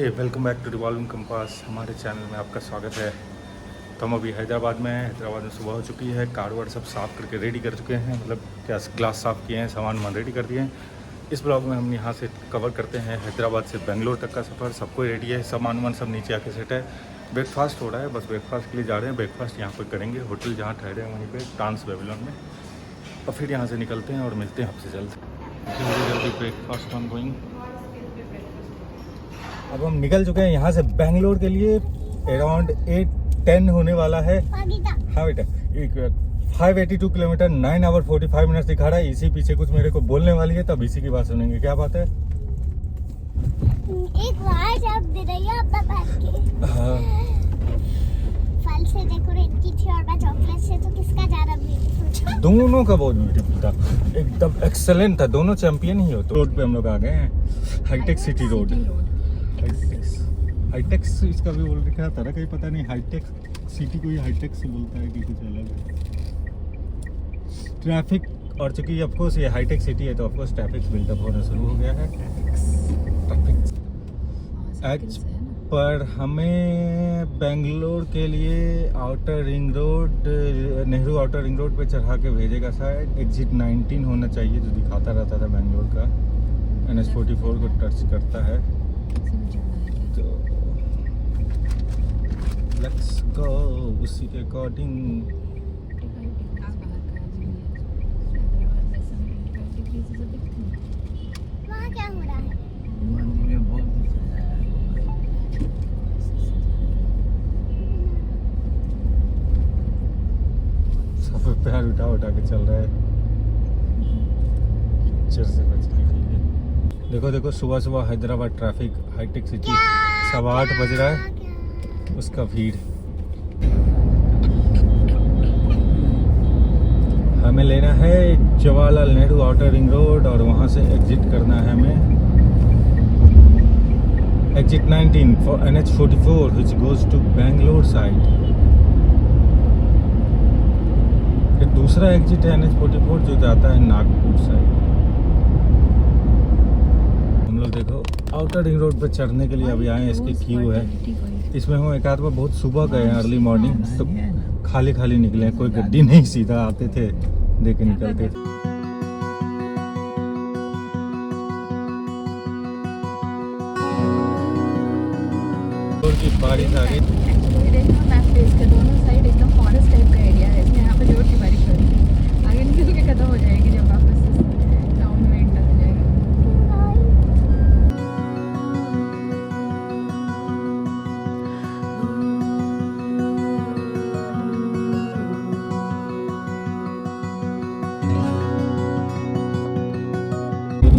Welcome back to revolving compass. हमारे channel में आपका स्वागत है। तो हम अभी हैदराबाद में सुबह हो चुकी है। कार वार सब साफ़ करके रेडी कर चुके हैं, मतलब क्या ग्लास साफ़ किए हैं, सामान वामान रेडी कर दिए हैं। इस ब्लॉग में हम यहाँ से कवर करते हैं हैदराबाद से बेंगलोर तक का सफ़र। सबको रेडी है, सामान वामान सब नीचे आके सेट है। ब्रेकफास्ट हो रहा है, बस ब्रेकफास्ट के लिए जा रहे हैं। ब्रेकफास्ट यहाँ पर करेंगे, होटल जहाँ ठहरे हैं वहीं पर ट्रांस बेबीलोन में। और फिर यहाँ से निकलते हैं और मिलते हैं आपसे जल्द। जल्दी ब्रेकफास्ट ऑन गोइंग। अब हम निकल चुके हैं यहाँ से बेंगलोर के लिए। अराउंड 8:10 होने वाला है। हाँ बेटा, 582 किलोमीटर, 9 आवर 45 मिनट्स दिखा रहा है। इसी पीछे कुछ मेरे को बोलने वाली है, तब इसी की बात सुनेंगे। क्या बात है? एक वाच आप दे रही है अपना बैठ के। हाँ, फल से डेकोरेट की थी और मैं चॉकलेट से, तो किसका ज्यादा ब्यूटीफुल था? दोनों का बहुत ब्यूटीफुल था, एकदम एक्सेलेंट था। दोनों चैंपियन ही हो। तो रोड पे हम लोग आ गए हैं, हाईटेक सिटी रोड। हाईटेक्स इसका भी बोल रखा था ना, कहीं पता नहीं हाईटेक सिटी को ही हाईटेक से बोलता है कि कुछ अलग है। ट्रैफिक, और चूंकि ऑफकोर्स ये हाईटेक सिटी है तो ऑफकोर्स ट्रैफिक बिल्डअप होना शुरू हो गया है। ट्रैफिक एज पर हमें बेंगलोर के लिए outer ring road, Nehru outer ring road पे चढ़ा के भेजेगा शायद। एग्जिट 19 होना चाहिए, जो दिखाता रहता था बेंगलोर का। NH44 को टच करता है। तो लेट्स गो उसी के अकॉर्डिंग। वहाँ क्या हो रहा है? सब पैर उठा के चल रहा है पिक्चर से बचने के लिए। देखो देखो, सुबह सुबह हैदराबाद ट्रैफिक, हाईटेक सिटी, 8:15 बज रहा है, उसका भीड़। हमें लेना है Jawaharlal Nehru outer ring road और वहां से एग्जिट करना है हमें। Exit 19 for NH44 which goes to Bangalore side. फिर दूसरा एग्जिट है NH44 जो जाता है नागपुर साइड। हम लोग देखो आउटर रिंग रोड पे चढ़ने के लिए अभी आए हैं। इसकी क्यू है। इसमें हम एक आध बार बहुत सुबह गए हैं, अर्ली मॉर्निंग, तो खाली खाली निकले हैं। कोई गड्डी नहीं, सीधा आते थे दे के निकलते थे। की बारिश आ गई। देखो मैप पे इसके दोनों साइड एकदम फॉरेस्ट टाइप का एरिया है। इसमें यहाँ पे जोर की बारिश हो रही है। आगे निकल के खत्म हो जाएगी जब वापस टाउन में एंटर हो जाएगा।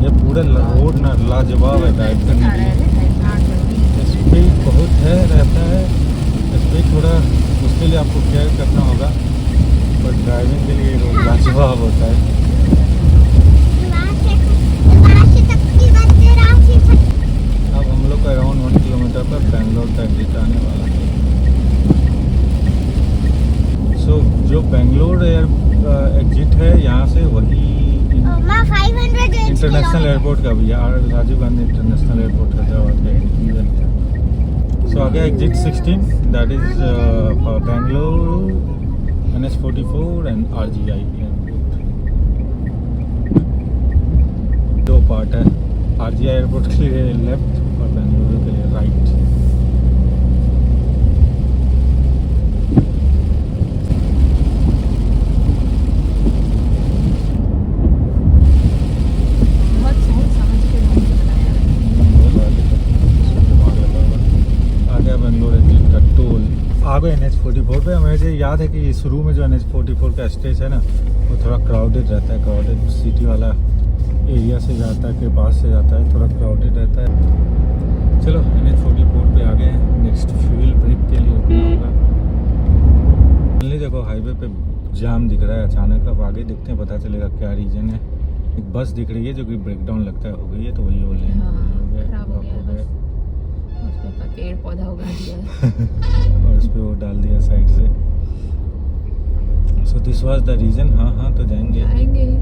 ये पूरा रोड ना लाजवाब है ड्राइव करने के लिए। स्पीड बहुत है, रहता है स्पीड, थोड़ा उसके लिए आपको केयर करना होगा, पर ड्राइविंग के लिए रोड लाजवाब होता है। अब हम लोग का अराउंड 1 किलोमीटर पर बेंगलोर का एग्जिट आने वाला है। सो जो बेंगलोर एग्जिट है यहाँ से वही इंटरनेशनल एयरपोर्ट का भी है, राजीव गांधी इंटरनेशनल एयरपोर्ट हैदराबाद का। सो आगे exit 16 that is for Bangalore, NH44 and RGI airport. दो पार्ट है, RGI एयरपोर्ट के लिए लेफ्ट और बेंगलुरु के लिए राइट। आगे NH44 पे मुझे याद है कि शुरू में जो NH44 का स्टेज है ना, वो थोड़ा क्राउडेड रहता है। क्राउडेड सिटी वाला एरिया से जाता है, के पास से जाता है, थोड़ा क्राउडेड रहता है। चलो NH44 पे आ गए हैं। नेक्स्ट फ्यूल ब्रेक के लिए रुकना होगा। देखो हाईवे पे जाम दिख रहा है अचानक। अब आगे देखते हैं, पता चलेगा क्या रीजन है। एक बस दिख रही है जो कि ब्रेकडाउन लगता है हो गई है, तो वही वो लेन खराब हो गया। पेड़ पौधा उगा दिया और उस पे वो डाल दिया साइड से। So this was the reason. हाँ तो जाएंगे लेकिन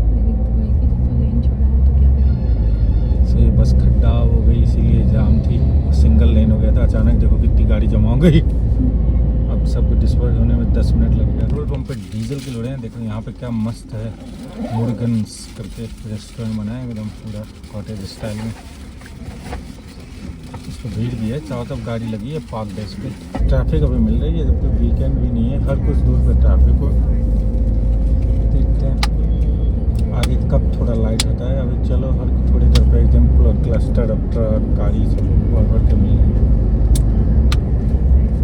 तो लेन छोड़ा है तो क्या करेंगे। सो से बस खड्डा हो गई, इसीलिए जाम थी, सिंगल लेन हो गया था। अचानक देखो कितनी गाड़ी जमा हो गई। अब सबको डिस्पर्स होने में 10 मिनट लगेगा। पेट्रोल पंप पे डीजल के लोड़े हैं। देखो यहाँ पे क्या मस्त है, मुर्गन्स करके रेस्टोरेंट बनाया एकदम पूरा कॉटेज स्टाइल में। इस पर भीड़ भी है, चारों तरफ गाड़ी लगी है पार्क डेस्क पे। ट्रैफिक अभी मिल रही है जबकि वीकेंड भी नहीं है, हर कुछ दूर पे ट्रैफिक हो। देखते हैं आगे कब थोड़ा लाइट होता है। अभी चलो हर थोड़ी देर पे एकदम पूरा क्लस्टर अब ट्रक गाड़ी सब भर के मिल रही है।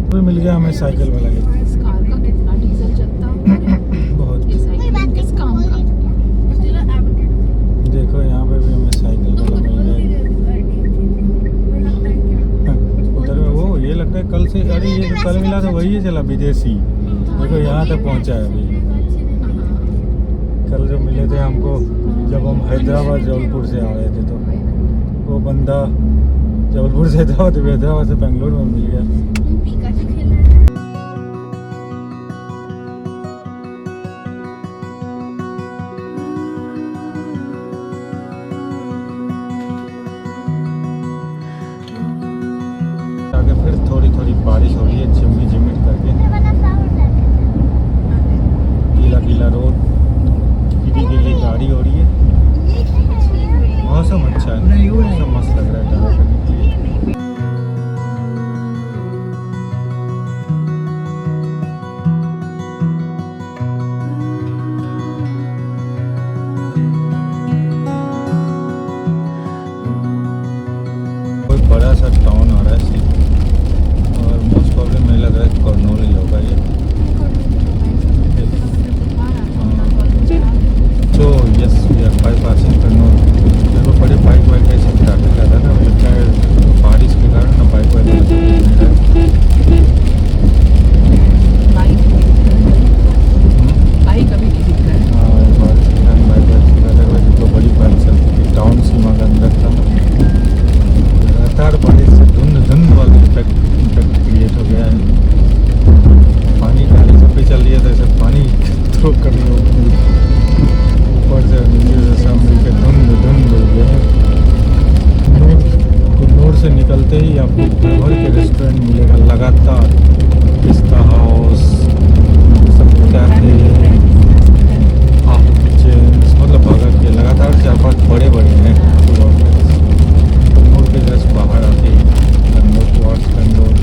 अभी मिल गया हमें साइकिल वाला। इस कार का कितना डीजल चलता है बहुत। ये साइकिल किस काम का? देखो यहाँ पे भी हमें साइकिल वाला मिल गया। उधर में वो ये लगता है कल से, अरे ये जो कल मिला था वही है चला विदेशी। देखो यहाँ तक पहुँचा है अभी। कल जो मिले थे हमको जब हम हैदराबाद जबलपुर से आ रहे थे, तो वो बंदा जबलपुर से हैदराबाद से बेंगलोर में मिल गया। आगे फिर थोड़ी थोड़ी बारिश हो रही है, झिमी झिमी करके। गीला गीला रोड, गीली गीली गाड़ी हो रही है। मौसम अच्छा है, मौसम मस्त लग रहा है ट्रैवल करने के लिए। कोई बड़ा सा टाउन आ रहा है और मोस्ट प्रॉब्लम मुझे लग रहा है कर्नूल ही होगा ये। तो yes we are bypassing Kurnool. देखो बड़े बाइक वाइक ऐसे ट्रैफिक ज़्यादा था, मुझे लगता है बारिश के कारण ना बाइक वाइक बाइक अभी नहीं दिख रहा है। हाँ बारिश के कारण बाइक वाइक ज़्यादा। वैसे तो बड़ी बाइक चलती थी, टाउन सीमा के अंदर था। लगातार बारिश से धुंध वाला इफेक्ट क्रिएट हो गया है। पानी गाड़ी सब पे चल रही है तो ऐसे पानी थ्रो करनी होगी ऊपर से नीचे से सब मिलकर धुंध हो गए हैं। कुन्नूर से निकलते ही आपको भर भर के रेस्टोरेंट मिलेगा लगातार। पिस्ता हाउस, सब कैफे, मतलब भगत के लगातार 4-5 बड़े बड़े हैं। कुन्नूर के जस्ट बाहर आते ही कन्नौर टुवर्ड्स कन्नौर।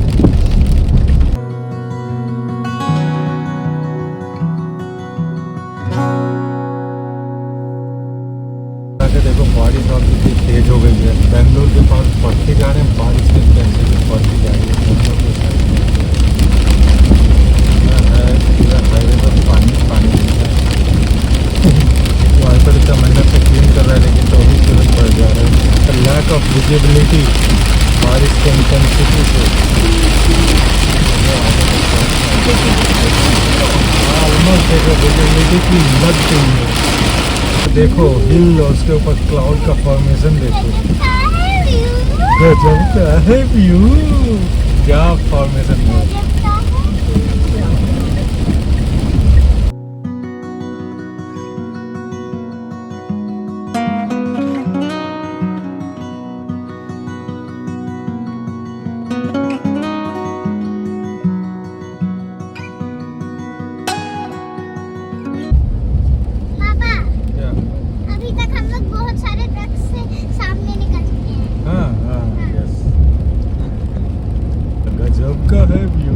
देखो बारिश और कितनी तेज हो गई है। बेंगलोर के पास बढ़ते जा रहे हैं, बारिश के इंटेंसिटी बढ़ती जा रही है। बेंगलोर के साइड पूरा हाईवे पर पानी दिखता है। वाइपर इतना मेहनत से क्लीन कर रहा है लेकिन तो भी तुरंत बढ़ जा रहा है। लैक ऑफ विजिबिलिटी बारिश के इंटेंसिटी से ऑलमोस्ट देखो विजिबिलिटी की लग गई है। देखो हिल और उसके ऊपर क्लाउड का फॉर्मेशन देखो, गजब का है व्यू। क्या फॉर्मेशन है। गजब का है व्यू।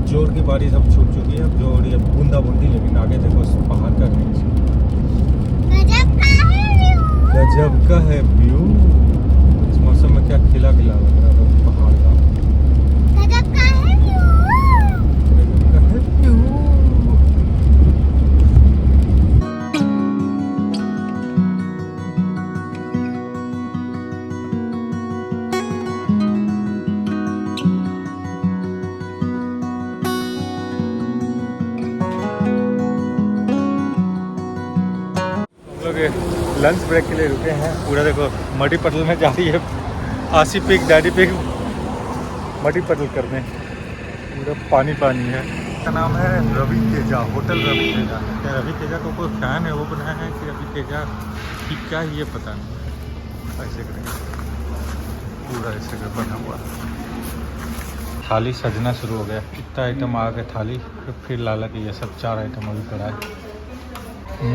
जोर की बारिश अब छूट चुकी है, अब जो हो रही है बूंदा बूंदी, लेकिन आगे देखो पहाड़ का रेंज। गजब का है व्यू। इस मौसम में क्या खिला खिला लग रहा है पहाड़ का। गजब का है व्यू। लंच ब्रेक के लिए रुके हैं। पूरा देखो मडी पटल में जा रही है आसी पिक डैडी पिक मडी पटल करने। पूरा पानी पानी है। का नाम है रवि तेजा, होटल रवि तेजा। क्या रवि तेजा को कोई फैन है वो बनाया है कि रवि तेजा कि क्या, ये पता नहीं। ऐसे करेंगे पूरा ऐसे कर बना हुआ। थाली सजना शुरू हो गया, इतना आइटम आ गया थाली, फिर लाला कि ये सब 4 आइटम अभी पड़ा है।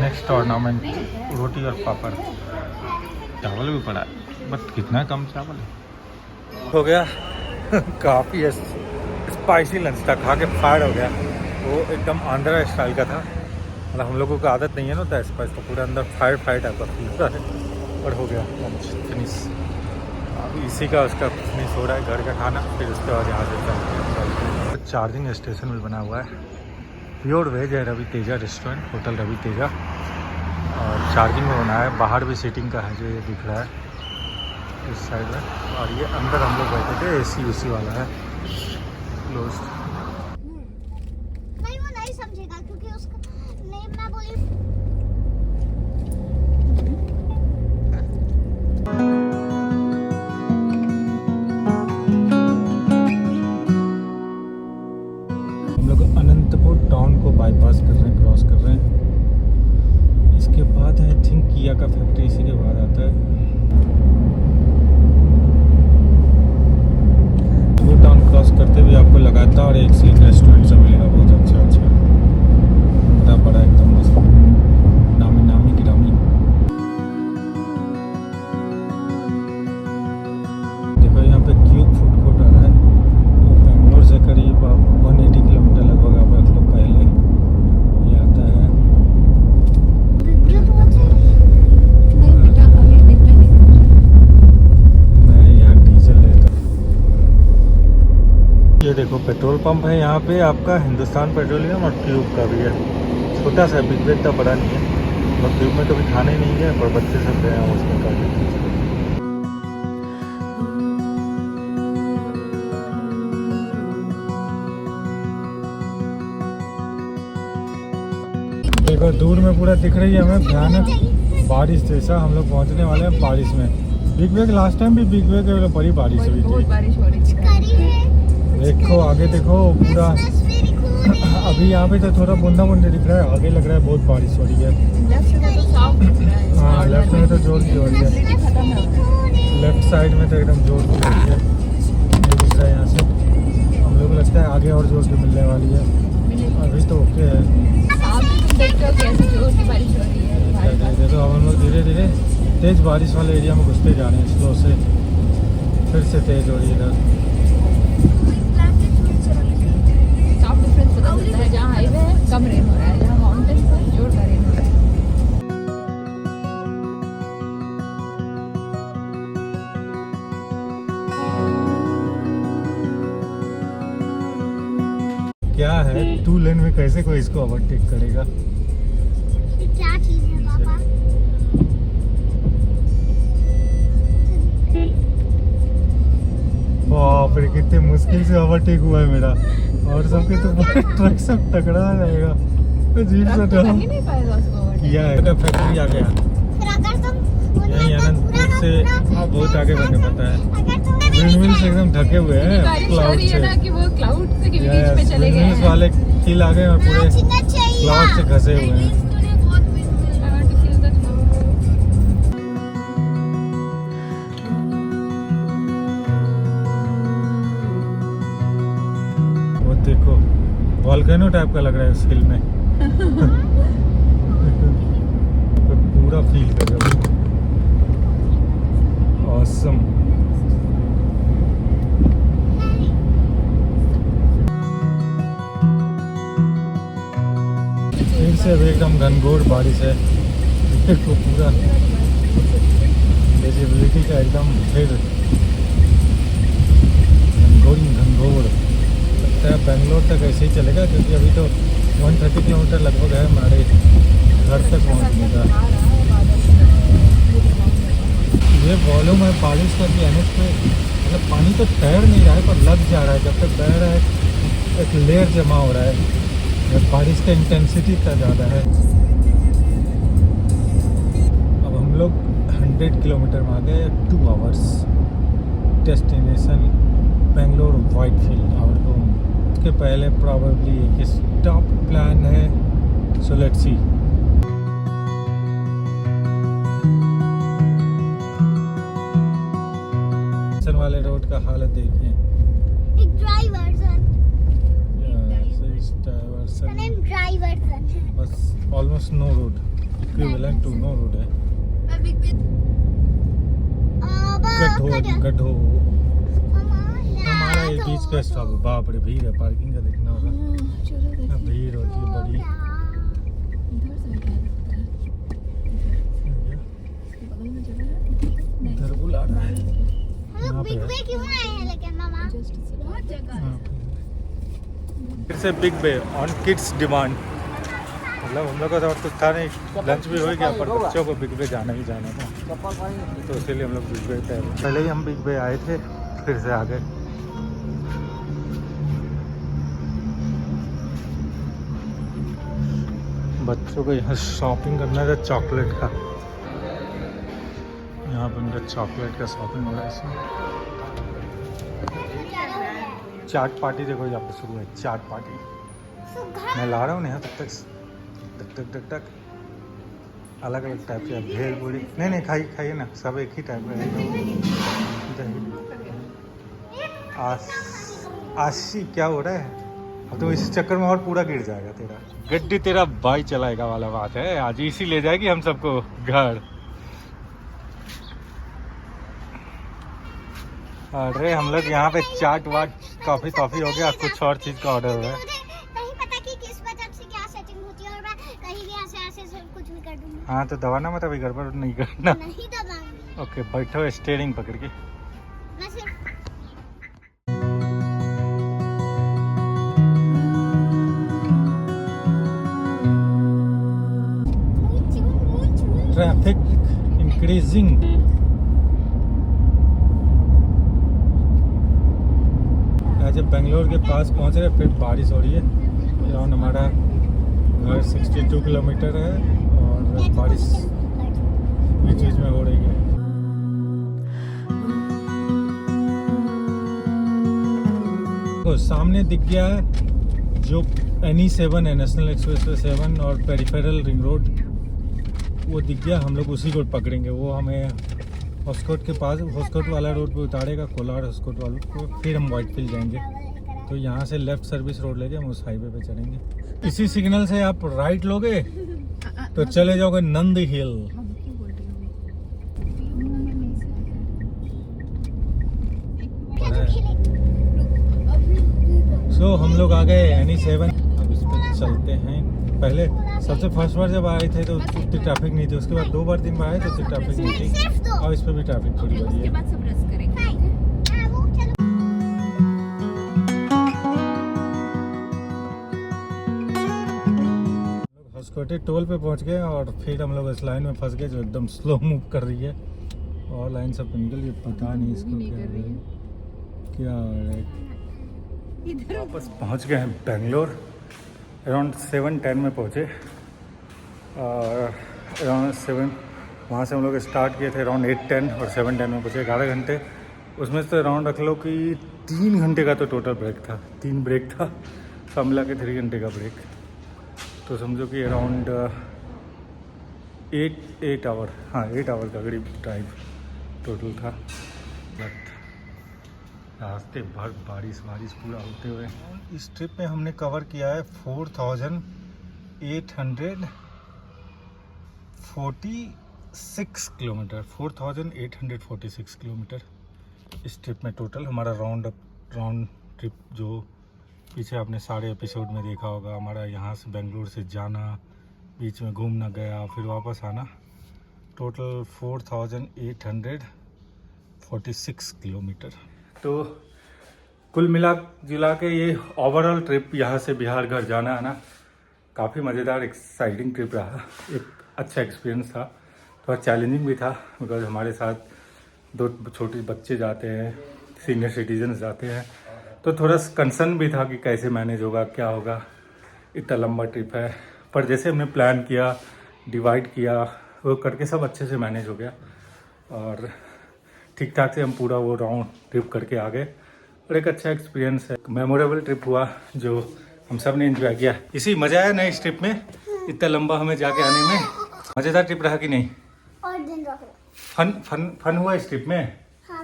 नेक्स्ट ऑर्नामेंट रोटी और पापड़, चावल भी पड़ा है, बट कितना कम चावल है। हो गया काफ़ी स्पाइसी लंच था, खा के फायर हो गया। वो एकदम आंध्रा स्टाइल का था, मतलब हम लोगों को आदत नहीं है ना, तो स्पाइस का पूरा अंदर फायर टाइप का फील होता है। और हो गया लंच फिनिश, अभी इसी का उसका फिनिश हो रहा है, घर का खाना। फिर उसके बाद यहाँ से चार्जिंग स्टेशन भी बना हुआ है, प्योर वेज है, रवि तेजा रेस्टोरेंट, होटल रवि तेजा। और चार्जिंग में बनाया है, बाहर भी सीटिंग का है जो ये दिख रहा है इस साइड में। और ये अंदर हम लोग बैठे थे, एसी उसी वाला है, क्लोज। नहीं वो नहीं समझेगा क्योंकि उसका नहीं, मैं बोली हम लोग अनंतपुर टाउन को बाईपास कर रहे हैं, क्रॉस कर रहे हैं। इसके बाद आई थिंक किया का फैक्ट्री इसी के बाद आता है। टाउन क्रॉस करते हुए आपको लगातार एक से एक रेस्टोरेंट सब मिलेगा, बहुत अच्छा बड़ा बड़ा एकदम मस्त, नामी गिरामी। देखो यहाँ पे क्यूब फूड कोर्ट आ रहा है, वो बेंगलोर से करीब 180 किलोमीटर लगभग आप रख लो पहले ये आता है। मैं यहाँ डीजल लेता हूँ। ये देखो पेट्रोल पंप है यहाँ पे आपका, हिंदुस्तान पेट्रोलियम और ट्यूब का भी है, छोटा सा, बिग इतना बड़ा नहीं है। और ट्यूब में कभी खाने नहीं गए, पर बच्चे सब गए हैं उसमें काफ़ी। देखो दूर में पूरा दिख रही है हमें भयानक बारिश जैसा, हम लोग पहुँचने वाले हैं बारिश में। बिग वेग लास्ट टाइम भी बिग वेग में बड़ी बारिश हुई बहुत थी। बारिश हो रही है। देखो आगे देखो पूरा, अभी यहाँ पे तो थोड़ा बूंदा बूंदे दिख रहा है, आगे लग रहा है बहुत बारिश हो रही है। लेफ्ट में तो साफ दिख रहा है। हाँ लेफ्ट में तो जोर की हो रही है, खत्म है। लेफ्ट साइड में तो एकदम जोर की हो रही है, ये दिख रहा है यहाँ से। हम लोग लगता है आगे और जोर की मिलने वाली है, अभी तो ओके है। आप भी तुम देखते हो कैसे जोर की बारिश हो रही है हमारे पास। देखो हम लोग धीरे धीरे तेज़ बारिश वाले एरिया में घुसते जा रहे हैं, स्लो से, फिर से तेज़ हो रही है इधर। साफ डिफरेंस पता चलता है, जहाँ हाईवे है कम रेन हो रहा है, जहाँ माउंटेन पर जोर का रेन हो रहा है। क्या है 2 लेन में कैसे कोई इसको ओवरटेक करेगा? ये क्या चीज है पापा? बाप रे कितने मुश्किल से ओवरटेक हुआ है मेरा, और सबके तो ट्रक सब टकरा जाएगा। अजीब सा ट्रक ही नहीं पाएगा उसको overtake। किया है, फैक्ट्री आ गया फिर अगर तुम यहीं अनंतपुर से बहुत आगे बढ़ने पता है। अगर तुम विंडमिल्स एकदम ढके हुए हैं बारिश हो क्लाउड रही है से। ना कि वो क्लाउड से के बीच में चले गए विंडमिल्स हैं। वाले हिल आ गए और पूरे क्लाउड से घसे हुए हैं। I want to feel the cloud. वो देखो वॉल्केनो टाइप का लग रहा है उस हिल में। पूरा फील कर रहा हूँ, ऑसम। फिर से अभी एकदम घनघोर बारिश है, देखो पूरा विजिबिलिटी का एकदम फिर घनघोर। लगता है बेंगलोर तक ऐसे ही चलेगा, क्योंकि अभी तो 130 किलोमीटर लगभग है हमारे घर तक पहुँचने का। ये वॉल्यूम है बारिश का कि एनएच पे, मतलब पानी तो तैर नहीं रहा है पर लग जा रहा है, जब तक बह रहा है एक लेयर जमा हो रहा है। बारिश का इंटेंसिटी इतना ज़्यादा है। अब हम लोग 100 किलोमीटर में आ गए, 2 hours. Destination Bangalore Whitefield, our home उसके पहले प्रॉबेबली एक स्टॉप प्लान है, सो लेट्स सी। वाले रोड का हालत देखिए, एक ड्राई वर्जन है, बस almost no road, equivalent to no road है। गड्ढो हमारा एक बीच का स्टॉप है। बाप रे भीड़ है, पार्किंग का देखना होगा, भीड़ होती है बड़ी। इधर बुला रहा है, बिग बे क्यों आए हैं लेकिन मामा? फिर से बिग बे ऑन किड्स डिमांड। मतलब हम लोग का तो और कुछ था नहीं, लंच भी हो गया, पर बच्चों को बिग बे जाना ही जाना था, तो इसीलिए हम लोग बिग बे पे पहले ही हम बिग बे आए थे, फिर से आ गए। बच्चों को यहाँ शॉपिंग करना था चॉकलेट का, यहाँ पर उनका चॉकलेट का शॉपिंग हो रहा है इसमें। चाट पार्टी देखो यहाँ पे शुरू है, चाट पार्टी। मैं ला रहा हूँ ना यहाँ तक टक टक टक टक, अलग अलग टाइप के भेल पूरी। नहीं खाइए ना, सब एक ही टाइप का है। आशी क्या हो रहा है अब तो, इसी चक्कर में और पूरा गिर जाएगा तेरा गड्डी, तेरा भाई चलाएगा वाला बात है। आज इसी ले जाएगी हम सबको घर। अरे हम लोग यहाँ पे चाट वाट कॉफी हो गया, कुछ और चीज का ऑर्डर हुआ है। नहीं पता कि किस वजह से क्या सेटिंग होती है, और मैं कहीं भी ऐसे कुछ भी कर दूंगी। हाँ तो दबाना मत, अभी गड़बड़ नहीं करना। नहीं दबाऊंगी। ओके बैठो स्टीयरिंग पकड़ के। मैं सिर्फ ट्रैफिक इंक्रीजिंग। जब बेंगलोर के पास पहुंच रहे फिर बारिश हो रही है। अराउंड हमारा घर 62 किलोमीटर है और बारिश बीच बीच में हो रही है। तो सामने दिख गया है जो NE7 है, नेशनल एक्सप्रेसवे 7 और पेरिफेरल रिंग रोड, वो दिख गया। हम लोग उसी को पकड़ेंगे, वो हमें हॉस्कोट के पास, हॉस्कोट वाला रोड पे उतारेगा, कोलार हॉस्कोट वाले को, फिर हम व्हाइटफील्ड जाएंगे। तो यहाँ से लेफ्ट सर्विस रोड लेके हम उस हाईवे पे चलेंगे। इसी सिग्नल से आप राइट लोगे तो चले जाओगे नंद हिल। सो हम लोग आ गए NE7, अब इस पर चलते हैं। पहले सबसे फर्स्ट बार जब आए थे तो उतनी ट्रैफिक नहीं थी, उसके बाद 2 बार 3 बार आए तो उतनी ट्रैफिक नहीं थी, और इस पर भी ट्रैफिक थोड़ी बढ़ी है। हॉस्कोटे टोल पे पहुंच गए और फिर हम लोग इस लाइन में फंस गए जो एकदम स्लो मूव कर रही है, और लाइन सब निकल गई, पता नहीं इसको क्या हो रहा है। वापस पहुंच गए हैं बेंगलोर। अराउंड 7:10 में पहुँचे, और अराउंड 7 वहाँ से हम लोग स्टार्ट किए थे अराउंड 8:10 और 7:10 में पहुँचे। 11 घंटे, उसमें से अराउंड रख लो कि 3 घंटे का तो टोटल ब्रेक था, 3 ब्रेक था, सब मिला के 3 घंटे का ब्रेक। तो समझो कि अराउंड 8 आवर, हाँ 8 आवर का करीब ड्राइव टोटल था। बट रास्ते भर बारिश पूरा होते हुए इस ट्रिप में हमने कवर किया है 4,846 किलोमीटर, 4,846 किलोमीटर इस ट्रिप में टोटल हमारा राउंड ट्रिप। जो पीछे आपने सारे एपिसोड में देखा होगा, हमारा यहाँ से बेंगलोर से जाना, बीच में घूमना गया, फिर वापस आना, टोटल 4,846 किलोमीटर। तो कुल मिला जुला के ये ओवरऑल ट्रिप यहाँ से बिहार घर जाना आना काफ़ी मज़ेदार एक्साइटिंग ट्रिप रहा। एक अच्छा एक्सपीरियंस था, थोड़ा चैलेंजिंग भी था, बिकॉज हमारे साथ 2 छोटे बच्चे जाते हैं, सीनियर सिटीजन्स जाते हैं, तो थोड़ा कंसर्न भी था कि कैसे मैनेज होगा, क्या होगा, इतना लंबा ट्रिप है। पर जैसे हमने प्लान किया, डिवाइड किया, वो करके सब अच्छे से मैनेज हो गया, और ठीक ठाक से हम पूरा वो राउंड ट्रिप करके आ गए। और एक अच्छा एक्सपीरियंस है, मेमोरेबल ट्रिप हुआ जो हम सब ने एंजॉय किया। इसी मजा आया ना इस ट्रिप में, इतना लंबा हमें जाके आने में। मजेदार ट्रिप रहा कि नहीं? और दिन रखो। फन फन फन हुआ इस ट्रिप में,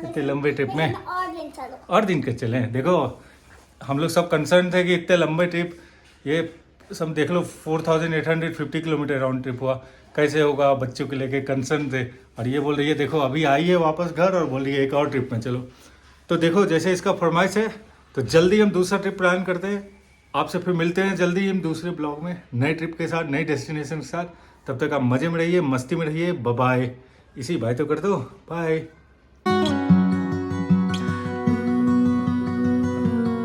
इतने लंबे ट्रिप में। और दिन चलो। और दिन के चले, देखो हम लोग सब कंसर्न थे कि इतने लंबे ट्रिप, ये सब देख लो 4850 किलोमीटर राउंड ट्रिप हुआ, कैसे होगा, बच्चों को लेके कंसर्न थे। और ये बोल रही है देखो अभी आई है वापस घर और बोल रही है एक और ट्रिप में चलो। तो देखो जैसे इसका फरमाइश है तो जल्दी हम दूसरा ट्रिप प्लान करते हैं। आपसे फिर मिलते हैं जल्दी हम दूसरे ब्लॉग में नए ट्रिप के साथ, नए डेस्टिनेशन के साथ। तब तक आप मज़े में रहिए, मस्ती में रहिए। बाय। इसी बाय तो कर दो, बाय।